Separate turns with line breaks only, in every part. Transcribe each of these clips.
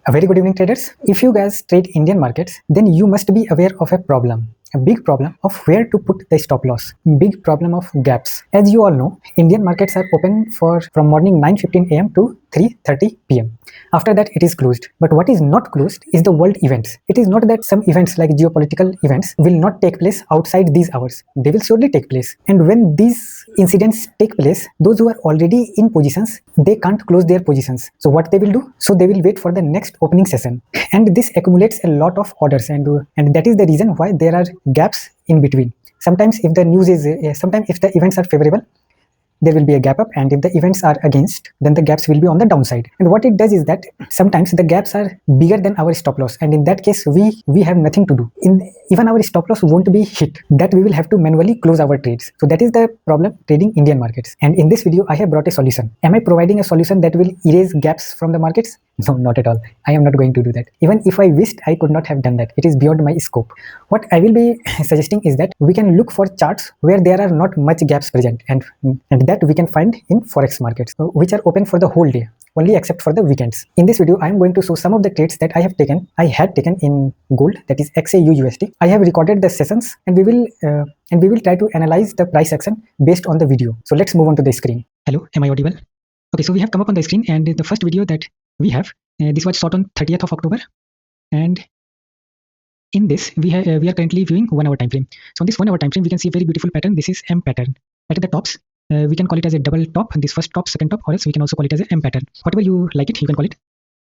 A very good evening, traders. If you guys trade Indian markets, then you must be aware of a problem. A big problem of where to put the stop loss. Big problem of gaps. As you all know, Indian markets are open from morning 9:15 a.m. to 3:30 p.m. After that, it is closed. But what is not closed is the world events. It is not that some events like geopolitical events will not take place outside these hours. They will surely take place. And when these incidents take place, those who are already in positions, they can't close their positions. So what they will do? So they will wait for the next opening session. And this accumulates a lot of orders, and that is the reason why there are gaps in between. Sometimes if the news is sometimes if the events are favorable, there will be a gap up, and if the events are against, then the gaps will be on the downside. And what it does is that sometimes the gaps are bigger than our stop loss, and in that case we have nothing to do. Even our stop loss won't be hit, that we will have to manually close our trades. So that is the problem trading Indian markets. And in this video I have brought a solution. Am I providing a solution that will erase gaps from the markets? No, not at all. I am not going to do that. Even if I wished, I could not have done that. It is beyond my scope. What I will be suggesting is that we can look for charts where there are not much gaps present, and that we can find in forex markets, which are open for the whole day, only except for the weekends. In this video, I am going to show some of the trades that I had taken in gold, that is XAUUSD. I have recorded the sessions, and we will try to analyze the price action based on the video. So let's move on to the screen. Hello, am I audible? Okay, so we have come up on the screen, and the first video that we have, this was shot on 30th of October, and in this we are currently viewing 1 hour time frame. So on this 1 hour time frame, we can see a very beautiful pattern. This is M pattern. At the tops, we can call it as a double top, this first top, second top, or else we can also call it as a M pattern. Whatever you like it, you can call it.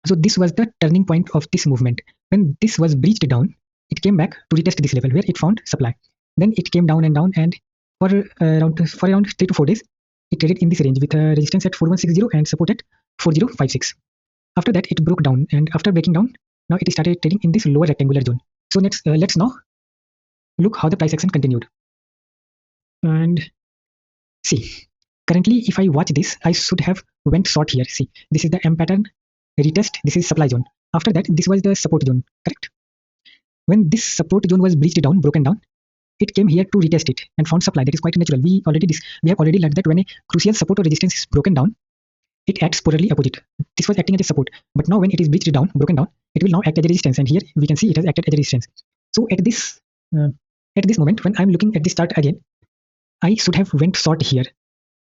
So this was the turning point of this movement. When this was breached down, it came back to retest this level where it found supply. Then it came down and down, and for around 3 to 4 days, it traded in this range with a resistance at 4160 and support at 4056. After that, it broke down, and after breaking down, now it started trading in this lower rectangular zone. So let's now look how the price action continued. And see, currently if I watch this, I should have went short here. See, this is the M pattern retest. This is supply zone. After that, this was the support zone, correct? When this support zone was breached down, broken down, it came here to retest it and found supply. That is quite natural. We have already learned that when a crucial support or resistance is broken down, it acts polarly opposite. This was acting as a support, but now when it is breached down, broken down, it will now act as a resistance, and here we can see it has acted as a resistance. So at this moment, when I'm looking at this chart again, I should have went short here.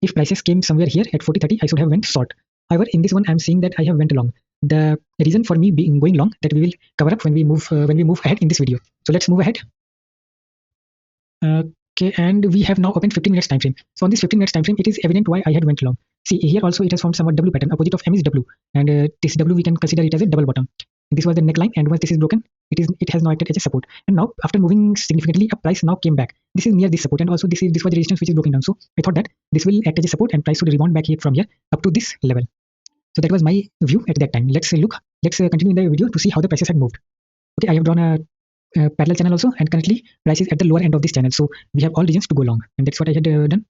If prices came somewhere here at 40.30, I should have went short. However, in this one, I'm seeing that I have went long. The reason for me being going long, that we will cover up when we move ahead in this video. So let's move ahead. Okay, and we have now opened 15 minutes time frame. So on this 15 minutes time frame, it is evident why I had went long. See, here also it has found somewhat W pattern. Opposite of M is W, and this W we can consider it as a double bottom. This was the neckline, and once this is broken, it has now acted as a support. And now, after moving significantly up, price now came back. This is near this support, and also this was the resistance which is broken down. So I thought that this will act as a support, and price should rebound back here from here up to this level. So that was my view at that time. Let's continue the video to see how the prices had moved. Okay, I have drawn a parallel channel also, and currently price is at the lower end of this channel, so we have all reasons to go long, and that's what I had done.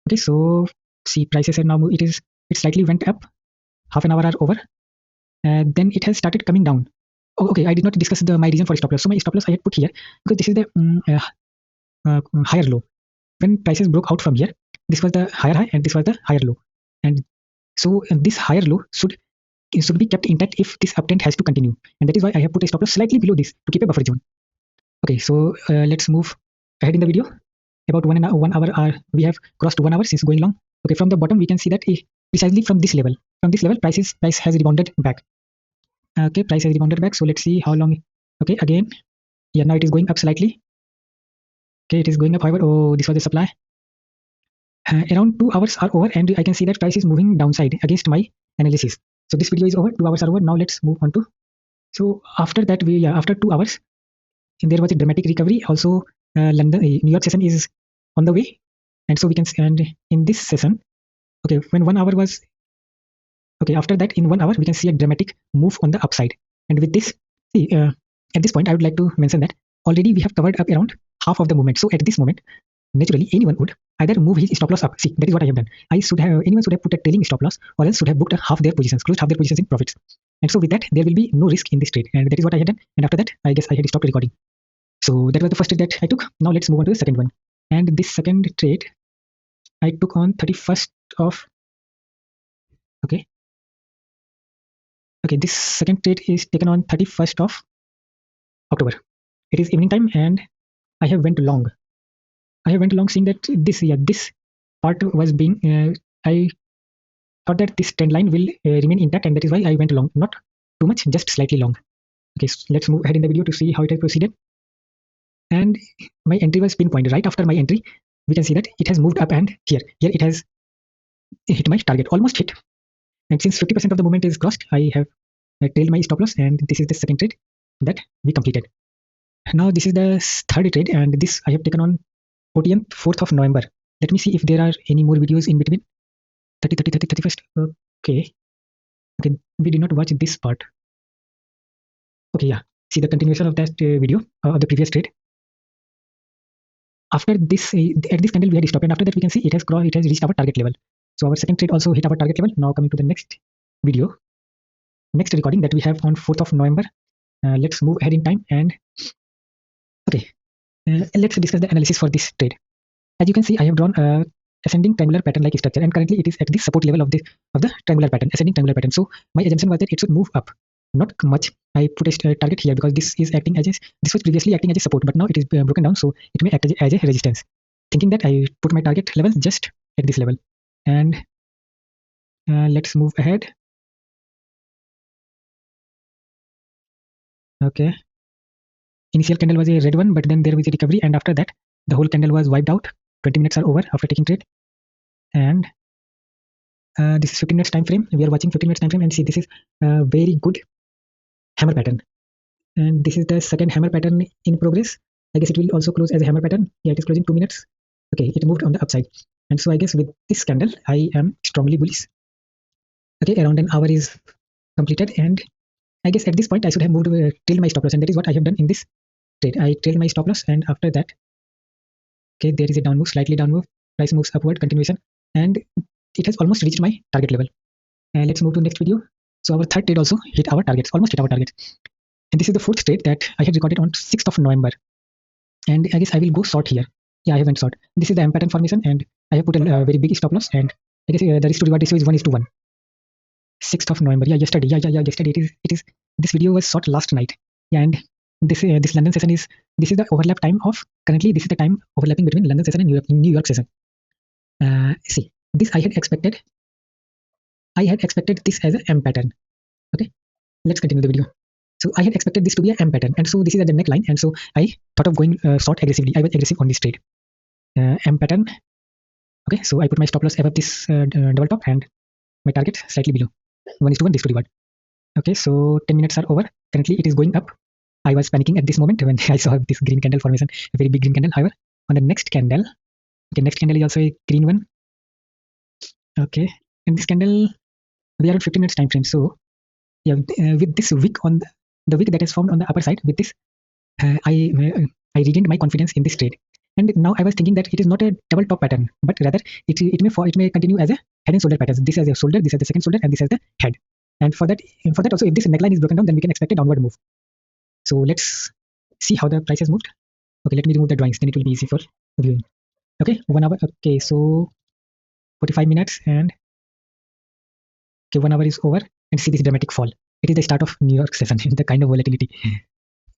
Okay, so see, prices are now it slightly went up. Half an hour are over, and then it has started coming down. Oh, okay, I did not discuss my reason for stop loss. So my stop loss I had put here because this is the higher low. When prices broke out from here, this was the higher high and this was the higher low, and so this higher low should be kept intact if this uptrend has to continue, and that is why I have put a stop loss slightly below this to keep a buffer zone. Okay, so let's move ahead in the video. About 1 hour, we have crossed 1 hour since going long. Okay, from the bottom we can see that precisely from this level, price has rebounded back. Okay, price has rebounded back. So let's see how long. Okay, again, yeah, now it is going up slightly. Okay, it is going up. However, oh, this was the supply. Around 2 hours are over, and I can see that price is moving downside against my analysis. So this video is over. 2 hours are over. Now let's move on to. So after that, after 2 hours, there was a dramatic recovery. Also, New York session is on the way, and so we can. And in this session, okay, when 1 hour was. Okay, after that, in 1 hour, we can see a dramatic move on the upside. And with this, see, at this point, I would like to mention that already we have covered up around half of the movement. So at this moment, naturally, anyone would either move his stop loss up. See, that is what I have done. Anyone should have put a trailing stop loss, or else should have booked half their positions, closed half their positions in profits. And so with that, there will be no risk in this trade. And that is what I had done. And after that, I guess I had stopped recording. So that was the first trade that I took. Now let's move on to the second one. And this second trade, I took on 31st of. Okay. Okay, this second trade is taken on 31st of October. It is evening time and I have went long. Seeing that this part was being, I thought that this trend line will remain intact, and that is why I went long. Not too much, just slightly long. Okay, so let's move ahead in the video to see how it has proceeded. And my entry was pinpointed. Right after my entry, we can see that it has moved up, and here it has hit my target, almost hit. And since 50% of the movement is crossed, I have trailed my stop loss, and this is the second trade that we completed. Now this is the third trade, and this I have taken on 4th of November. Let me see if there are any more videos in between. 31st. Okay. We did not watch this part. Okay, yeah. See the continuation of that video of the previous trade. After this, at this candle we had stopped, and after that we can see it has reached our target level. So our second trade also hit our target level. Now coming to the next video, next recording that we have on 4th of November. Let's move ahead in time and okay, let's discuss the analysis for this trade. As you can see, I have drawn a ascending triangular pattern like structure, and currently it is at the support level of the triangular pattern, ascending triangular pattern. So my assumption was that it should move up, not much. I put a target here because this was previously acting as a support, but now it is broken down, so it may act as a resistance. Thinking that, I put my target level just at this level, and let's move ahead. Okay, initial candle was a red one, but then there was a recovery, and after that the whole candle was wiped out. 20 minutes are over after taking trade, and this is 15 minutes time frame. We are watching 15 minutes time frame, and see this is a very good hammer pattern, and this is the second hammer pattern in progress. I guess it will also close as a hammer pattern. Yeah, it is closing 2 minutes. Okay, it moved on the upside, and so I guess with this candle I am strongly bullish. Okay, around an hour is completed, and I guess at this point I should have moved trailed my stop loss, and that is what I have done in this trade. I trailed my stop loss, and after that, okay, there is a down move, slightly down move. Price moves upward, continuation, and it has almost reached my target level. Let's move to next video. So our third trade also hit our targets, almost hit our targets. And this is the fourth trade that I had recorded on 6th of November. And I guess I will go short here. Yeah, I went short. This is the M pattern formation, and I have put a very big stop loss, and I guess the risk to reward ratio is 1:1. 6th of November. Yeah, yesterday. Yeah, yesterday. It is. This video was shot last night. Yeah, and this London session is. This is the overlap time of currently. This is the time overlapping between London session and New York session. See, this I had expected. I had expected this as a M pattern. Okay, let's continue the video. So I had expected this to be a M pattern, and so this is at the neckline, and so I thought of going short aggressively. I was aggressive on this trade. M pattern. Okay, so I put my stop loss above this double top, and my target slightly below. 1:1 risk to reward. Okay, so 10 minutes are over. Currently it is going up. I was panicking at this moment when I saw this green candle formation, a very big green candle. However, on the next candle, okay, next candle is also a green one. Okay, and this candle, we are at 15 minutes time frame. So yeah, with this wick on the wick that is formed on the upper side, with this, I regained my confidence in this trade. And now I was thinking that it is not a double top pattern, but rather it may continue as a head and shoulder pattern. This as a shoulder, this as the second shoulder, and this as the head. And for that also, if this neckline is broken down, then we can expect a downward move. So let's see how the price has moved. Okay, let me remove the drawings, then it will be easy for viewing. Okay, 1 hour. Okay, so 45 minutes, and okay, 1 hour is over, and see this dramatic fall. It is the start of New York session, the kind of volatility,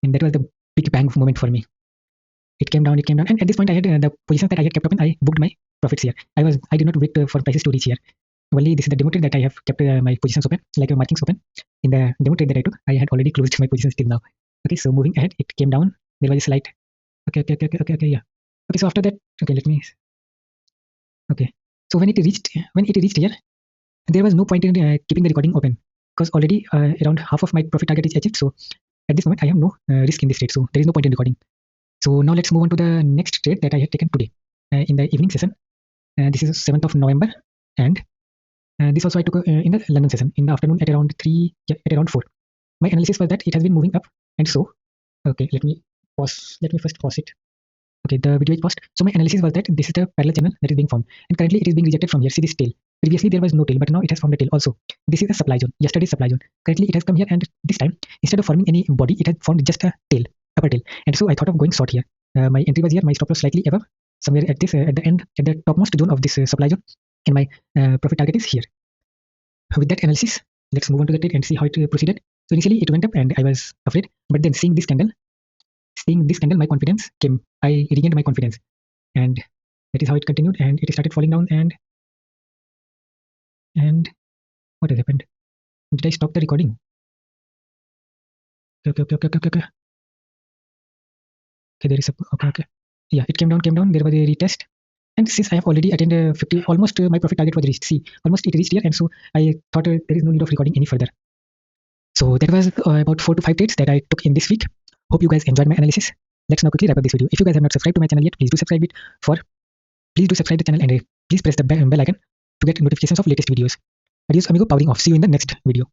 and that was the big bang moment for me. It came down, and at this point I had the positions that I had kept open. I booked my profits here. I did not wait for prices to reach here. Only this is the demo trade that I have kept my positions open, like markings open. In the demo trade that I took, I had already closed my positions till now. Okay, so moving ahead, it came down. There was a slight. Okay, yeah. Okay, so after that, okay, let me. Okay, so when it reached here, there was no point in keeping the recording open because already around half of my profit target is achieved. So at this moment, I have no risk in this trade, so there is no point in recording. So now let's move on to the next trade that I had taken today in the evening session. This is 7th of November, and this also I took in the London session in the afternoon at around 3, at around 4. My analysis was that it has been moving up, and so, okay, let me first pause it. Okay, the video is paused. So my analysis was that this is the parallel channel that is being formed, and currently it is being rejected from here. See this tail. Previously there was no tail, but now it has formed a tail also. This is a supply zone, yesterday's supply zone. Currently it has come here, and this time, instead of forming any body, it has formed just a tail, upper tail. And so I thought of going short here. My entry was here, my stop loss slightly above, somewhere at this, at the end, at the topmost zone of this supply zone, and my profit target is here. With that analysis, let's move on to the trade and see how it proceeded. So initially it went up and I was afraid, but then seeing this candle, my confidence came. I regained my confidence, and that is how it continued. And it started falling down. And what has happened? Did I stop the recording? Okay. Okay, there is a okay. Yeah, it came down. There was a retest, and since I have already attained 50, almost my profit target was reached. See, almost it reached here, and so I thought there is no need of recording any further. So that was about 4 to 5 trades that I took in this week. Hope you guys enjoyed my analysis. Let's now quickly wrap up this video. If you guys have not subscribed to my channel yet, please do subscribe the channel, and please press the bell icon to get notifications of latest videos. Adios amigo, powering off. See you in the next video.